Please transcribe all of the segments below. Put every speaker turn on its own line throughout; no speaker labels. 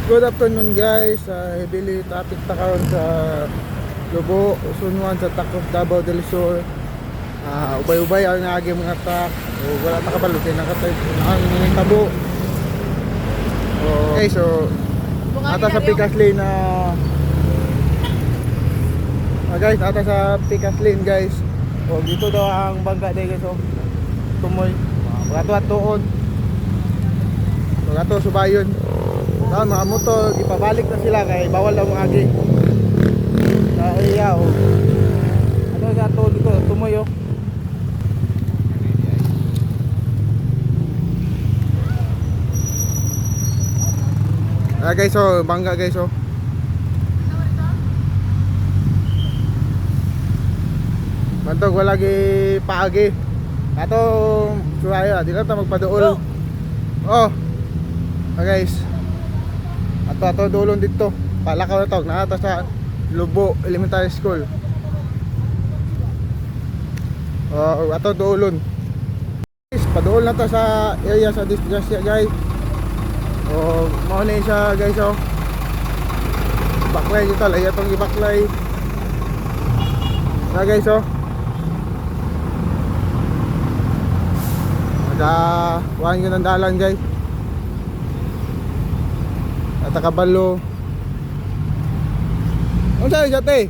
Good afternoon guys, heavily traffic ta karon sa Lubo, Usunwan sa Takop, Davao del Sur. Ubay-ubay ang naagi mga truck. Wala ta kabalo kay nakatay ang tabo. Okay, so ata sa Picas Lane na guys, ata sa Picas Lane guys. Dito daw ang bangga day guys. Tumoy. Bato-atoon. Bato subayon. Mga motor, ipabalik na sila kay bawal ang agi sa area. Ano sa to dito, tumoy guys, bangga guys. Bantog wala gi paagi. Ato suraya, di lang ta magpaduol. Guys. Ato dulon dito. Palakaw na tawag na ata sa Lubo Elementary School. Ato dulon. Guys, paduol na to sa area sa Disgrasya guys. Mao na siya guys. Baklay dito, laya tong ibaklay. Na guys Kuhaan yun ang dalan guys. At kabalo. Ano sa'yo jate?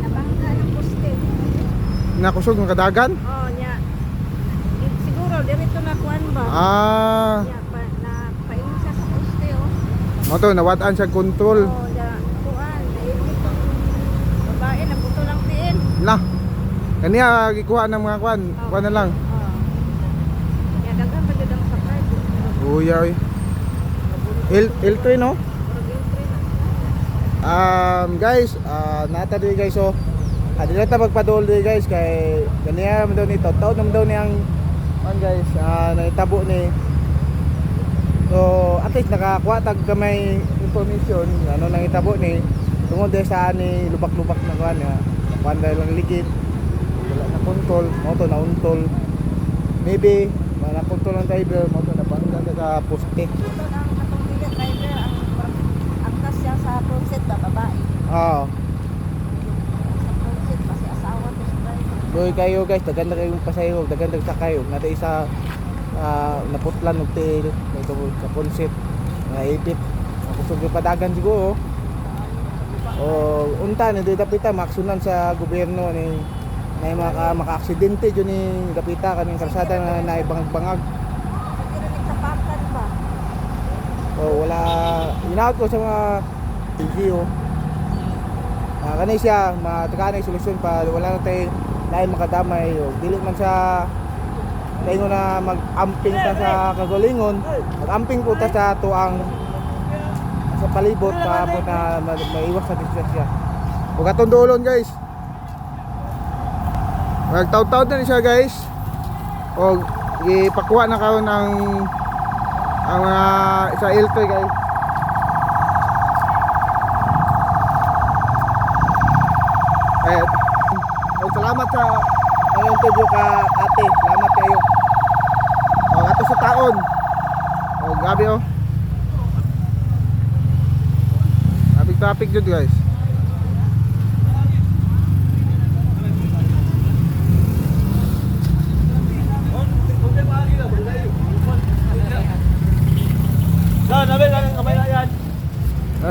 Nabangga ng poste.
Nakusog ng kadagan?
Nya. Siguro dirito na kuan ba? Nya paingon siya sa poste
Moto nawatan siya control.
Nya kuan, dito. Babae na buto lang tiin.
Na. Kaniya gikuha ng mga kuan. Kuan na lang.
Nya daghan pa jud ang sakay.
Uy. Il3 no? Guys, nata di guys di na ta magpadol di guys kay kaniya man daw ni taon naman daw niyang guys naitabo ni. So at least nakakuha tag kamay information ano nang itabo ni tungod sa ani lubak-lubak na kuan nga kuan dahil lang ligid wala na control mo to na untol maybe na control ang driver mo to na bangga sa poste.
Sa concept ba babae?
Sa
concept kasi asawa to sa driver.
Doy kayo guys, daganda kayong pasayro, daganda sa kayo. Nata isa naputlan og tail, ito sa concept nga ipit. Kusog yung padagan siguro. Unta ni dapita maksunan sa gobyerno ni may maka-aksidente jud ni dapita kaning kalsada na naibangag-bangag.
Nagtapakan ba?
Wala inaot ko sa mga LGU. Kanay siya matakanay solusyon pa wala na tayo lain makadamay dili man sa tayo na mag-amping ta sa kagalingon mag-amping po ta sa tuang sa palibot pa po na maiwas sa distansya huwag atong duolon guys magtaw-taw na siya guys o ipakuha na karon ang mga sa L3 guys. Salamat sa interview ka ate. Salamat kayo. Ato sa taon. Grabe traffic jud guys.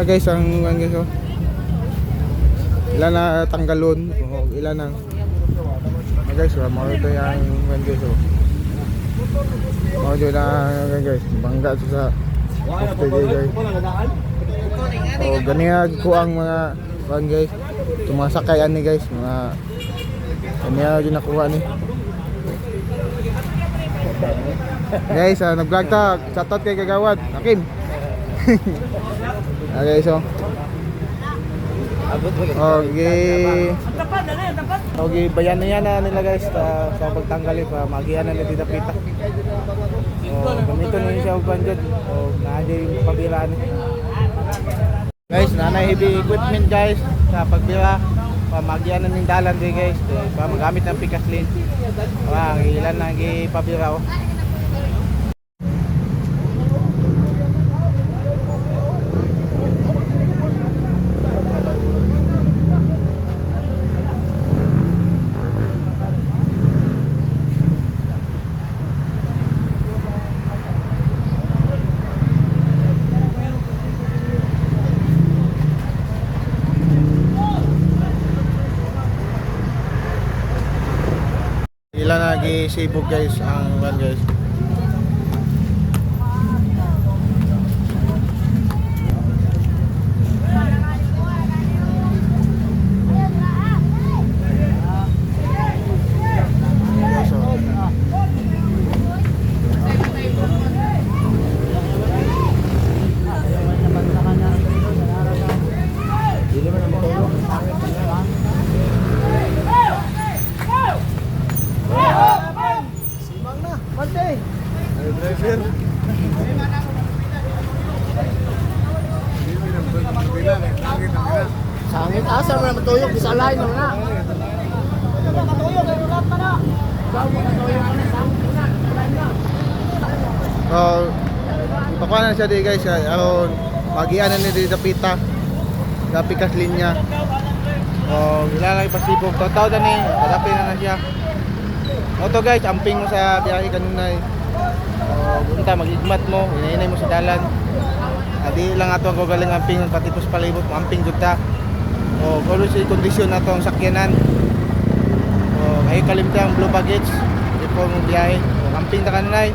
Guys, ang guys ilan na tanggalon ilan ang guys mga ito yung guys mga dyan na guys bangga sa poste guys ganyan ko ang mga guys sumasakayan ni guys mga ganyan dyan nakuha ni guys nag-vlog ta shoutout kay Kagawad Akin guys bayan na yan nila guys sa pagtanggalin pa magihan na nila pita gamito na siya og bandod naadi yung pabiraan guys nanay heavy equipment guys sa pagbira magihan na ning dalan di guys pa magamit ng Picas Lane ilan na gipabira gisibog guys ang one guys. Guys, oh. Simang na. Mante. Ay, driver.
Sangit asa mo na matuyok, bisalay mo na.
So, pakuha na siya di guys. Ako, magian na ni di dapita. Dapikas linya. O, ilalagay pasibog. Totoo na ni. Dapin na siya. O to guys, amping mo sa biyahe kanunay. O, bunta, mag-igmat mo. Inainay mo sa dalan. Adi lang ato ang gagaling amping pati pus palibot mo amping jud ta. O kulo si kondisyon nato ang sakyanan. O ay kalimta ang blue baggage before mo biyahe. O, amping ta kanunay.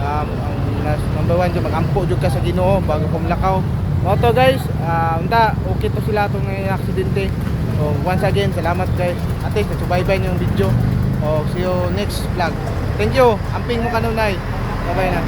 Ang number 1 jud magampo jud ka sa Ginoo bago ka mulakaw. Mo to guys, unta okay to sila tong aksidente. O once again, salamat guys. Ate, subaybay niyo yung video. O see you next vlog. Thank you. Amping mo kanunay. Bye-bye na.